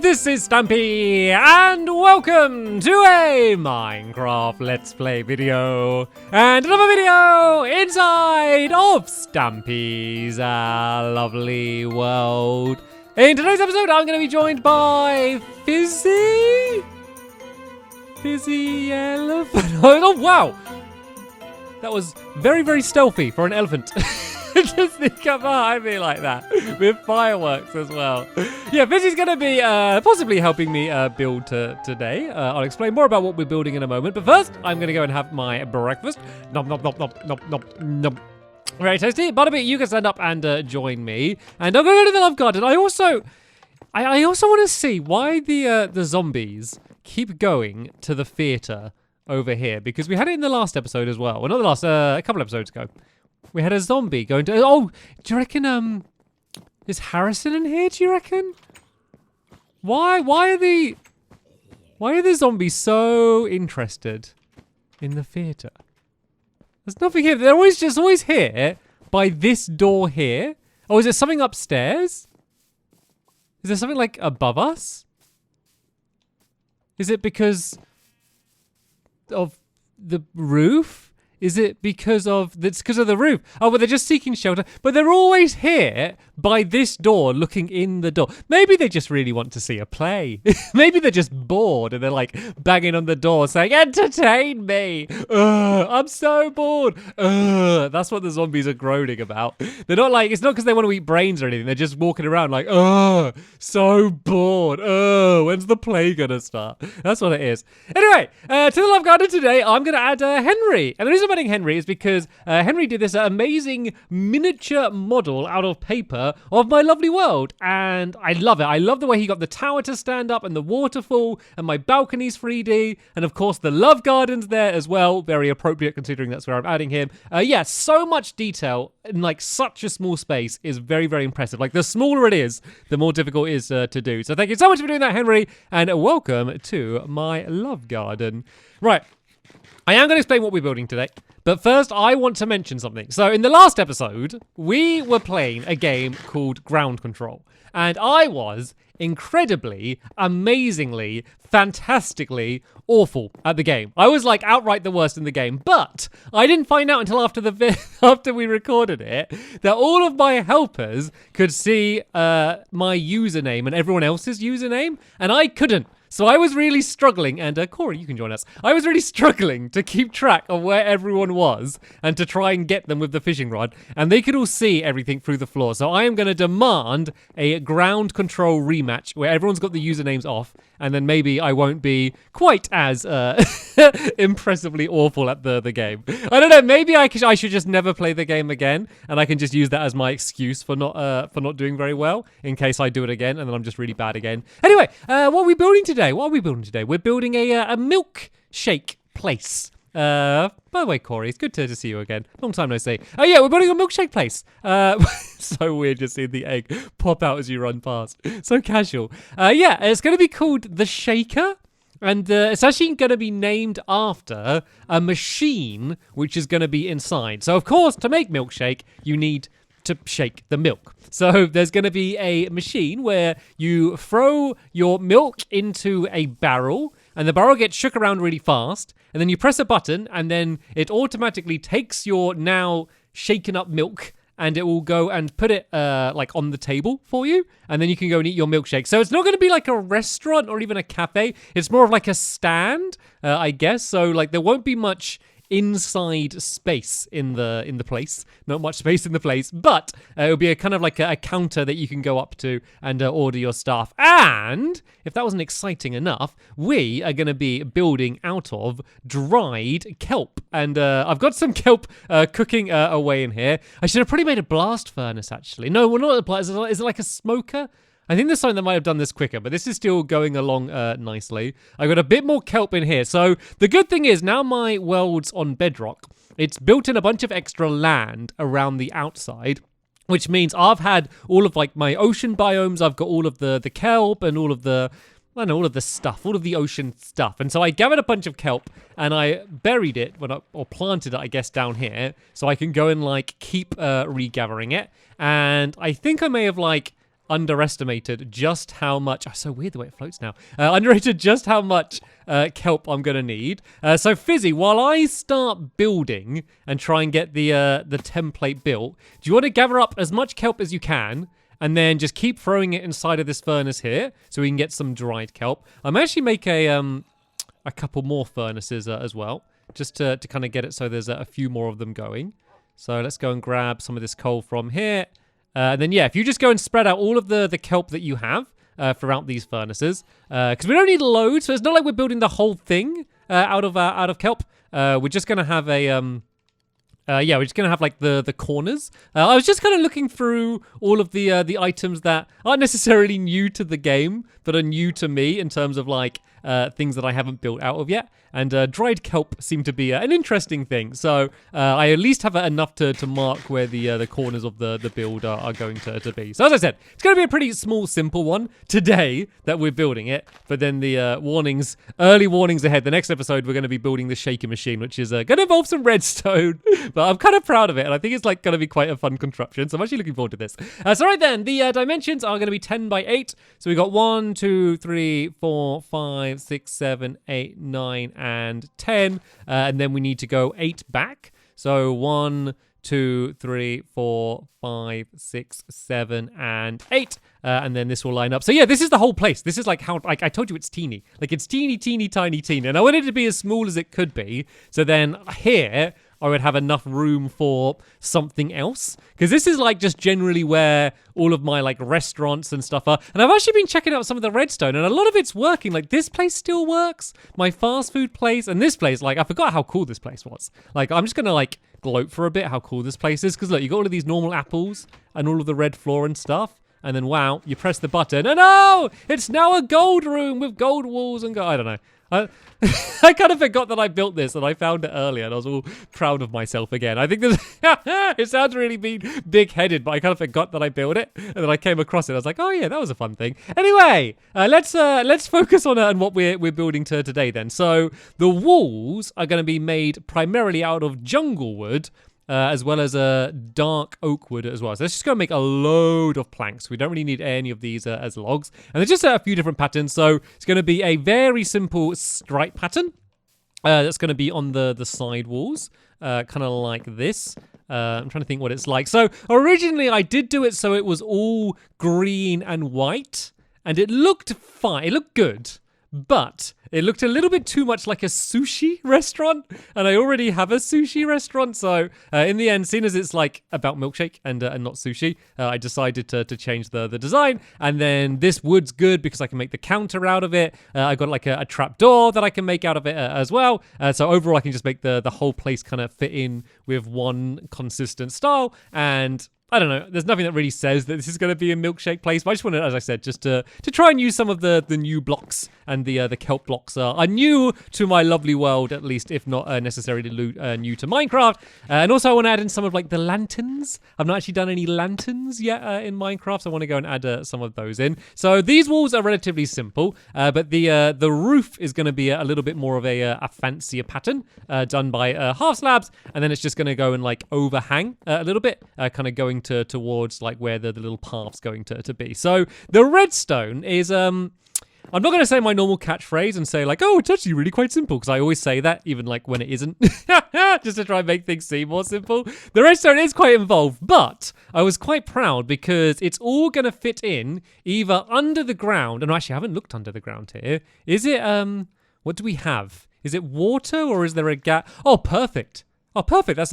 this is Stampy, and welcome to a Minecraft Let's Play video, and another video inside of Stampy's lovely world. In today's episode, I'm going to be joined by Fizzy Elephant. Oh, wow. That was very, very stealthy for an elephant. Just sneak up behind me like that with fireworks as well. Yeah, Fizzy's going to be possibly helping me build today. I'll explain more about what we're building in a moment. But first, I'm going to go and have my breakfast. Nom, nom, nom, nom, nom, nom, nom. Very tasty. Butterbit, you can stand up and join me. And I'm going to go to the love garden. I also want to see why the zombies keep going to the theater over here. Because we had it in the last episode as well. Well, not the last, a couple episodes ago. We had a zombie going to... Oh, do you reckon, is Harrison in here, do you reckon? Why are the zombies so interested in the theatre? There's nothing here. They're always here by this door here. Oh, is there something upstairs? Is there something, like, above us? Is it because of the roof? Is it because of the roof? Oh, but they're just seeking shelter. But they're always here by this door, looking in the door. Maybe they just really want to see a play. Maybe they're just bored and they're like banging on the door saying, "Entertain me! I'm so bored." That's what the zombies are groaning about. They're not like, it's not because they want to eat brains or anything. They're just walking around like, so bored. When's the play gonna start? That's what it is. Anyway, to the love garden today, I'm gonna add Henry. And the reason I'm adding Henry is because Henry did this amazing miniature model out of paper of my lovely world, and I love it. I love the way he got the tower to stand up and the waterfall and my balcony's 3D, and of course the love garden's there as well. Very appropriate considering that's where I'm adding him. Yeah, so much detail in like such a small space is very, very impressive. Like the smaller it is, the more difficult it is to do. So thank you so much for doing that, Henry, and welcome to my love garden. Right. I am going to explain what we're building today, but first I want to mention something. So in the last episode, we were playing a game called Ground Control, and I was incredibly, amazingly, fantastically awful at the game. I was like outright the worst in the game, but I didn't find out until after we recorded it that all of my helpers could see my username and everyone else's username, and I couldn't. So I was really struggling, and Corey, you can join us. I was really struggling to keep track of where everyone was and to try and get them with the fishing rod, and they could all see everything through the floor. So I am going to demand a ground control rematch where everyone's got the usernames off, and then maybe I won't be quite as impressively awful at the game. I don't know, maybe I should just never play the game again, and I can just use that as my excuse for not doing very well in case I do it again, and then I'm just really bad again. Anyway, what are we building today? We're building a milkshake place. By the way, Corey, it's good to see you again. Long time no see. Oh yeah, we're building a milkshake place. So weird just seeing the egg pop out as you run past. So casual. Yeah, it's going to be called the Shaker. And it's actually going to be named after a machine which is going to be inside. So of course, to make milkshake, you need to shake the milk. So there's going to be a machine where you throw your milk into a barrel, and the barrel gets shook around really fast, and then you press a button, and then it automatically takes your now shaken up milk, and it will go and put it like on the table for you, and then you can go and eat your milkshake. So it's not going to be like a restaurant or even a cafe. It's more of like a stand, I guess. So like there won't be much inside space in the place, not much space in the place, but it'll be a kind of like a counter that you can go up to and order your stuff. And if that wasn't exciting enough, we are going to be building out of dried kelp, and I've got some kelp cooking away in here. I should have probably made a blast furnace actually. No, we're not a blast. Is it like a smoker? I think there's something that might have done this quicker, but this is still going along nicely. I've got a bit more kelp in here. So the good thing is now my world's on bedrock. It's built in a bunch of extra land around the outside, which means I've had all of like my ocean biomes. I've got all of the kelp and all of the stuff, all of the ocean stuff. And so I gathered a bunch of kelp and I buried it or planted it, I guess, down here. So I can go and like keep regathering it. And I think I may have like underestimated just how much. Oh, so weird the way it floats now. Underrated just how much kelp I'm gonna need. So Fizzy, while I start building and try and get the template built, do you want to gather up as much kelp as you can? And then just keep throwing it inside of this furnace here, so we can get some dried kelp. I'm actually make a couple more furnaces as well, just to kind of get it so there's a few more of them going. So let's go and grab some of this coal from here. And then, yeah, if you just go and spread out all of the kelp that you have throughout these furnaces, because we don't need loads, so it's not like we're building the whole thing out of kelp. We're just going to have a... we're just going to have, like, the corners. I was just kind of looking through all of the items that aren't necessarily new to the game, but are new to me in terms of, like, things that I haven't built out of yet. And dried kelp seemed to be an interesting thing. So I at least have enough to mark where the corners of the build are going to be. So as I said, it's going to be a pretty small, simple one today that we're building it. But then the early warnings ahead. The next episode, we're going to be building the shaker machine, which is going to involve some redstone. But I'm kind of proud of it. And I think it's like going to be quite a fun contraption. So I'm actually looking forward to this. So right then, the dimensions are going to be 10 by 8. So we got 1, 2, 3, 4, 5, 6, 7, 8, 9, and 10. And then we need to go 8 back. So 1, 2, 3, 4, 5, 6, 7, and 8. And then this will line up. So yeah, this is the whole place. This is like how, like I told you, it's teeny. Like it's teeny, teeny, tiny, teeny. And I wanted it to be as small as it could be. So then here, I would have enough room for something else. Because this is like just generally where all of my like restaurants and stuff are. And I've actually been checking out some of the redstone and a lot of it's working. Like this place still works. My fast food place and this place, like I forgot how cool this place was. Like I'm just going to like gloat for a bit how cool this place is. Because look, you got all of these normal apples and all of the red floor and stuff. And then, wow, you press the button. And oh, it's now a gold room with gold walls and I don't know. I kind of forgot that I built this and I found it earlier and I was all proud of myself again. I think this, it sounds really big-headed, but I kind of forgot that I built it. And then I came across it. I was like, oh yeah, that was a fun thing. Anyway, let's focus on what we're building today then. So the walls are going to be made primarily out of jungle wood, as well as a dark oak wood as well. So let's just go make a load of planks. We don't really need any of these as logs. And there's just a few different patterns. So it's going to be a very simple stripe pattern. That's going to be on the side walls, kind of like this. I'm trying to think what it's like. So originally I did do it so it was all green and white. And it looked fine. It looked good. But it looked a little bit too much like a sushi restaurant, and I already have a sushi restaurant. So in the end, seeing as it's like about Milkshake and not sushi, I decided to change the design. And then this wood's good because I can make the counter out of it. I got like a trap door that I can make out of it as well. So overall, I can just make the whole place kind of fit in with one consistent style. And I don't know. There's nothing that really says that this is going to be a Milkshake place, but I just wanted, as I said, just to try and use some of the new blocks, and the kelp blocks are new to my lovely world, at least, if not necessarily new to Minecraft. And also I want to add in some of like the lanterns. I've not actually done any lanterns yet in Minecraft, so I want to go and add some of those in. So these walls are relatively simple, but the roof is going to be a little bit more of a fancier pattern, done by half slabs, and then it's just going to go and like overhang a little bit, kind of going towards like where the little path's going to be. So the redstone is I'm not going to say my normal catchphrase and say like, oh, it's actually really quite simple, because I always say that even like when it isn't, just to try and make things seem more simple. The redstone is quite involved, but I was quite proud because it's all going to fit in either under the ground, and actually I haven't looked under the ground here. Is it what do we have? Is it water or is there a gap? Oh, perfect. Oh, perfect. That's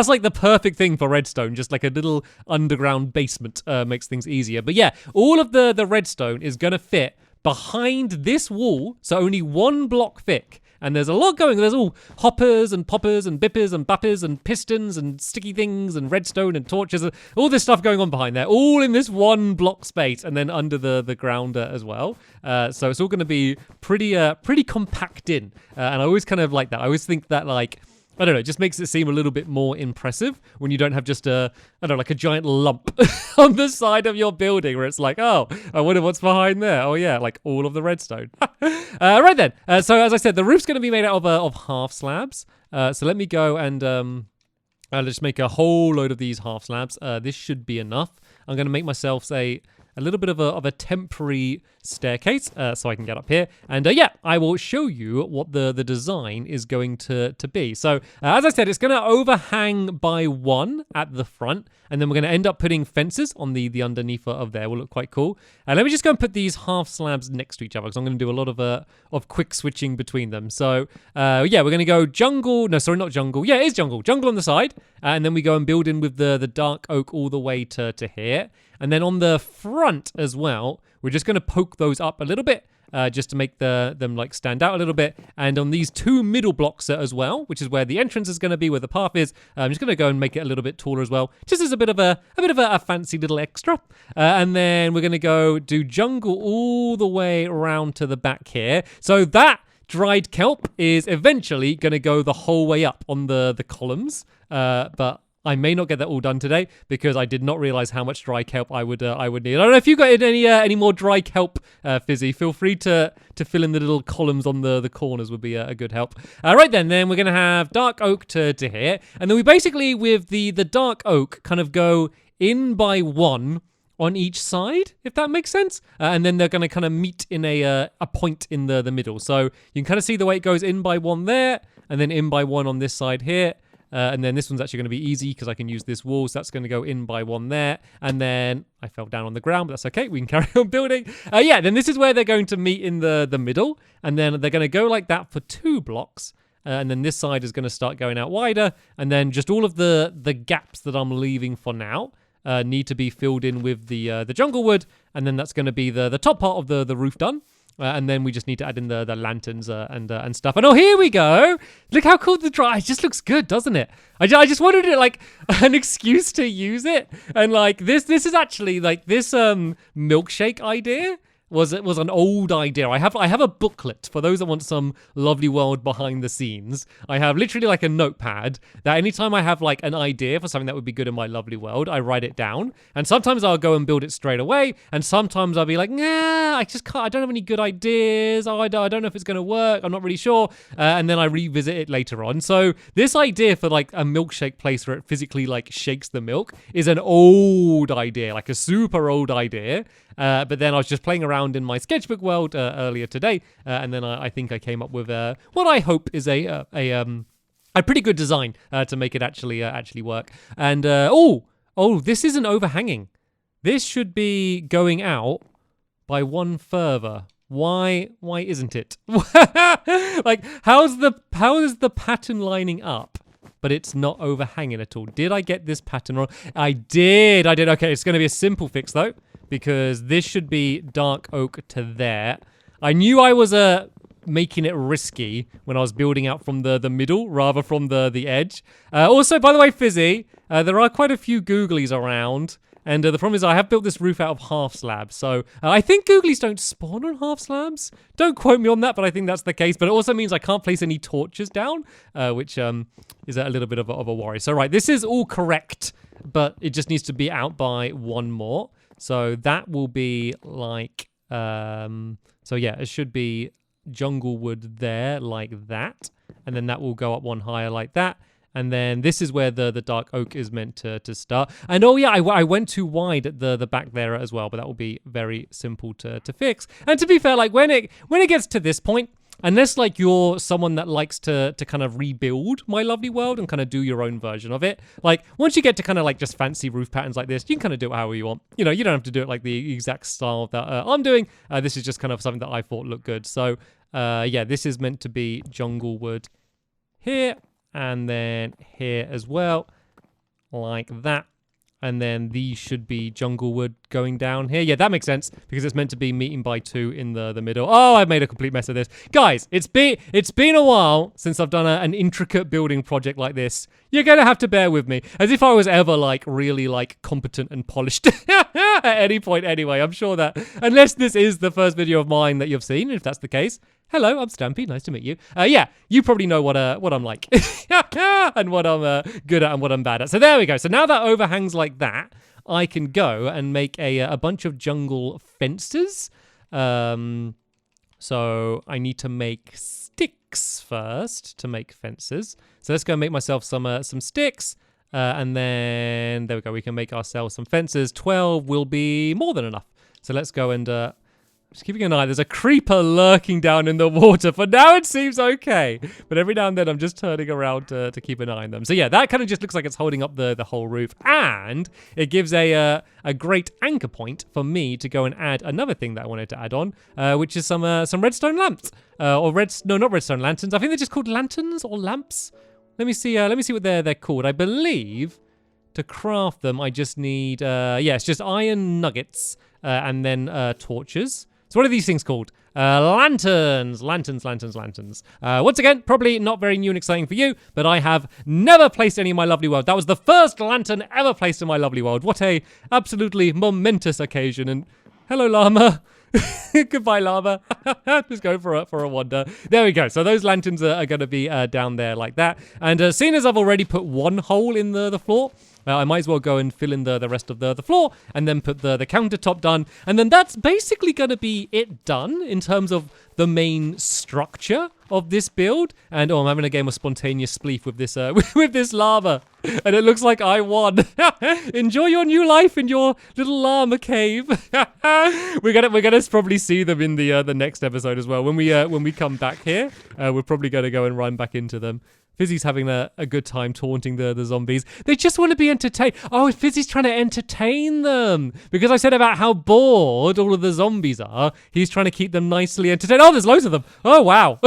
like the perfect thing for redstone. Just like a little underground basement makes things easier. But yeah, all of the redstone is going to fit behind this wall, so only one block thick. And there's a lot going. There's all hoppers and poppers and bippers and bappers and pistons and sticky things and redstone and torches. All this stuff going on behind there, all in this one block space, and then under the ground as well. So it's all going to be pretty compact in. And I always kind of like that. I always think that like, I don't know, it just makes it seem a little bit more impressive when you don't have just like a giant lump on the side of your building where it's like, oh, I wonder what's behind there. Oh yeah, like all of the redstone. Right then. So as I said, the roof's going to be made out of half slabs. So let me go and let's make a whole load of these half slabs. This should be enough. I'm going to make myself a a little bit of a temporary staircase so I can get up here. And yeah, I will show you what the design is going to be. So as I said, it's going to overhang by 1 at the front, and then we're going to end up putting fences on the underneath of there. Will look quite cool. And let me just go and put these half slabs next to each other, because I'm going to do a lot of quick switching between them. So yeah, we're going to go jungle. No, sorry, not jungle. Yeah, it is jungle. Jungle on the side, and then we go and build in with the dark oak all the way to here. And then on the front as well, we're just going to poke those up a little bit, just to make them like stand out a little bit. And on these 2 middle blocks as well, which is where the entrance is going to be, where the path is, I'm just going to go and make it a little bit taller as well, just as a bit of a fancy little extra. And then we're going to go do jungle all the way around to the back here. So that dried kelp is eventually going to go the whole way up on the columns, but I may not get that all done today because I did not realize how much dry kelp I would need. I don't know if you got any more dry kelp, Fizzy. Feel free to fill in the little columns on the corners would be a good help. Right then we're gonna have dark oak to here, and then we basically with the dark oak kind of go in by 1 on each side, if that makes sense. And then they're going to kind of meet in a point in the middle. So you can kind of see the way it goes in by 1 there, and then in by 1 on this side here. And then this one's actually going to be easy because I can use this wall. So that's going to go in by 1 there. And then I fell down on the ground, but that's okay. We can carry on building. Yeah, then this is where they're going to meet in the middle. And then they're going to go like that for 2 blocks. And then this side is going to start going out wider. And then just all of the gaps that I'm leaving for now need to be filled in with the jungle wood. And then that's going to be the top part of the roof done. And then we just need to add in the lanterns and stuff. And oh, here we go. Look how cool the dry. It just looks good, doesn't it? I just wanted it like an excuse to use it. And like this is actually like this milkshake idea was an old idea. I have a booklet for those that want some lovely world behind the scenes. I have literally like a notepad that anytime I have like an idea for something that would be good in my lovely world, I write it down. And sometimes I'll go and build it straight away. And sometimes I'll be like, nah, I just can't. I don't have any good ideas. Oh, I don't know if it's going to work. I'm not really sure. And then I revisit it later on. So this idea for like a milkshake place where it physically like shakes the milk is an old idea, like a super old idea. But then I was just playing around in my sketchbook world earlier today, and then I think I came up with what I hope is a pretty good design to make it actually work. And this isn't overhanging. This should be going out by 1 further. Why isn't it? Like how is the pattern lining up? But it's not overhanging at all. Did I get this pattern wrong? I did. Okay, it's going to be a simple fix though, because this should be dark oak to there. I knew I was making it risky when I was building out from the middle rather from the edge. Also, by the way, Fizzy, there are quite a few googlies around. And the problem is I have built this roof out of half slabs. So I think googlies don't spawn on half slabs. Don't quote me on that, but I think that's the case. But it also means I can't place any torches down, which is a little bit of a worry. So right, this is all correct, but it just needs to be out by 1 more. So that will be like, so yeah, it should be jungle wood there like that. And then that will go up 1 higher like that. And then this is where the dark oak is meant to start. And oh yeah, I went too wide at the back there as well, but that will be very simple to fix. And to be fair, like when it gets to this point, unless like you're someone that likes to kind of rebuild my lovely world and kind of do your own version of it, like once you get to kind of like just fancy roof patterns like this, you can kind of do it however you want. You know, you don't have to do it like the exact style that I'm doing. This is just kind of something that I thought looked good. So yeah, this is meant to be jungle wood here. And then here as well, like that. And then these should be jungle wood going down here. Yeah, that makes sense because it's meant to be meeting by 2 in the middle. Oh, I've made a complete mess of this. Guys, it's been a while since I've done an intricate building project like this. You're going to have to bear with me. As if I was ever like really like competent and polished at any point anyway. I'm sure that unless this is the first video of mine that you've seen, if that's the case, hello, I'm Stampy. Nice to meet you. Yeah, you probably know what I'm like and what I'm good at and what I'm bad at. So there we go. So now that overhangs like that, I can go and make a bunch of jungle fences. So I need to make sticks first to make fences. So let's go make myself some sticks. And then there we go. We can make ourselves some fences. 12 will be more than enough. So let's go and just keeping an eye. There's a creeper lurking down in the water. For now, it seems okay. But every now and then, I'm just turning around to keep an eye on them. So yeah, that kind of just looks like it's holding up the whole roof. And it gives a great anchor point for me to go and add another thing that I wanted to add on, which is some redstone lamps. No, not redstone lanterns. I think they're just called lanterns or lamps. Let me see what they're called. I believe to craft them, I just need, it's just iron nuggets and then torches. So what are these things called? Lanterns. Once again, probably not very new and exciting for you, but I have never placed any in my lovely world. That was the first lantern ever placed in my lovely world. What a absolutely momentous occasion. And hello, llama. Goodbye, llama. Just go for a wander. There we go. So those lanterns are going to be down there like that. And seeing as I've already put one hole in the floor, I might as well go and fill in the rest of the floor and then put the countertop done. And then that's basically going to be it done in terms of the main structure of this build. And I'm having a game of spontaneous spleef with this with this llama. And it looks like I won. Enjoy your new life in your little llama cave. We're gonna probably see them in the next episode as well. When we come back here, we're probably gonna go and run back into them. Fizzy's having a good time taunting the zombies. They just want to be entertained. Oh, Fizzy's trying to entertain them. Because I said about how bored all of the zombies are, he's trying to keep them nicely entertained. Oh, there's loads of them. Oh, wow.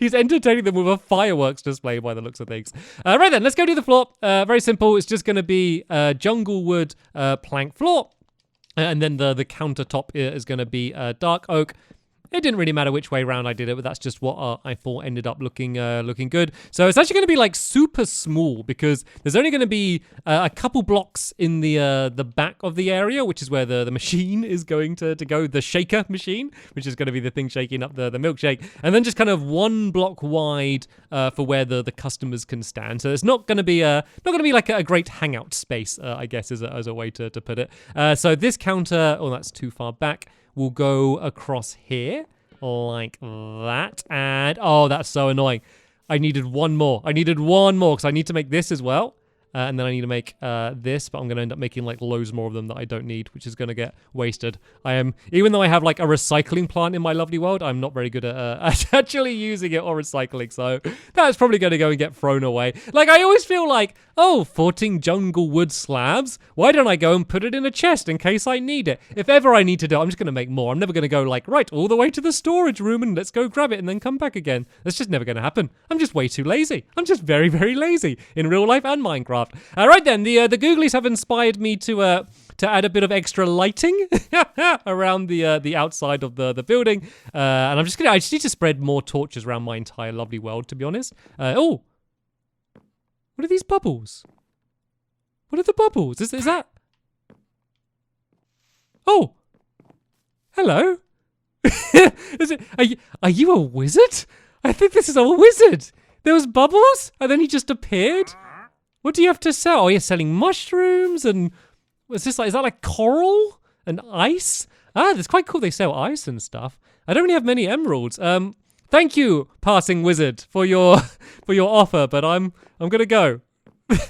He's entertaining them with a fireworks display by the looks of things. Right then, let's go do the floor. Very simple. It's just going to be jungle wood plank floor. And then the countertop is going to be dark oak. It didn't really matter which way around I did it, but that's just what I thought ended up looking good. So it's actually going to be like super small because there's only going to be a couple blocks in the back of the area, which is where the machine is going to go, the shaker machine, which is going to be the thing shaking up the milkshake, and then just kind of 1 block wide for where the customers can stand. So it's not going to be like a great hangout space, I guess, as a way to put it. So this counter, that's too far back. We'll go across here like that. And, that's so annoying. I needed one more because I need to make this as well. And then I need to make this, but I'm going to end up making like loads more of them that I don't need, which is going to get wasted. Even though I have like a recycling plant in my lovely world, I'm not very good at actually using it or recycling. So that's probably going to go and get thrown away. Like I always feel like, 14 jungle wood slabs. Why don't I go and put it in a chest in case I need it? If ever I need to do it, I'm just going to make more. I'm never going to go like, right, all the way to the storage room and let's go grab it and then come back again. That's just never going to happen. I'm just way too lazy. I'm just very, very lazy in real life and Minecraft. All right then, the googlies have inspired me to add a bit of extra lighting around the outside of the building, and I just need to spread more torches around my entire lovely world, to be honest. What are these bubbles? What are the bubbles? Is that? Oh, hello. Are you a wizard? I think this is a wizard. There was bubbles, and then he just appeared. What do you have to sell? Oh, you're selling mushrooms and is that like coral and ice? That's quite cool. They sell ice and stuff. I don't really have many emeralds. Thank you, passing wizard, for your offer, but I'm gonna go.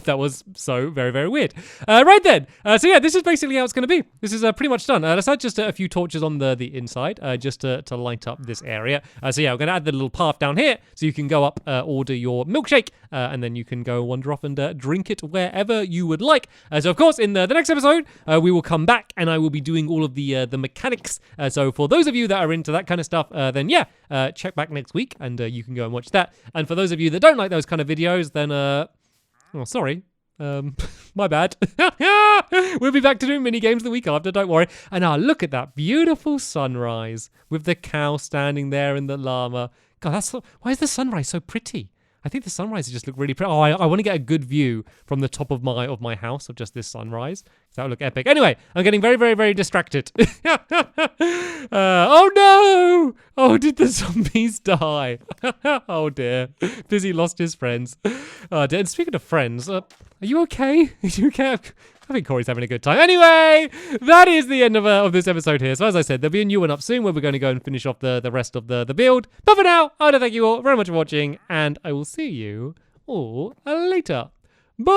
That was so very, very weird. Right then. So yeah, this is basically how it's going to be. This is pretty much done. Let's add just a few torches on the inside, just to light up this area. So yeah, we're going to add the little path down here, so you can go up, order your milkshake, and then you can go wander off and drink it wherever you would like. So of course, in the next episode, we will come back and I will be doing all of the mechanics. So for those of you that are into that kind of stuff, then yeah, check back next week and you can go and watch that. And for those of you that don't like those kind of videos, then sorry. My bad. We'll be back to doing mini games the week after, don't worry. And look at that beautiful sunrise with the cow standing there and the llama. God, why is the sunrise so pretty? I think the sunrise just look really pretty. I want to get a good view from the top of my house of just this sunrise. That would look epic. Anyway, I'm getting very, very, very distracted. Oh no! Oh, did the zombies die? Oh dear. Fizzy lost his friends. Oh dear. And speaking of friends, are you okay? Are you okay? I think Corey's having a good time. Anyway, that is the end of this episode here. So as I said, there'll be a new one up soon where we're going to go and finish off the rest of the build. But for now, I want to thank you all very much for watching, and I will see you all later. Bye!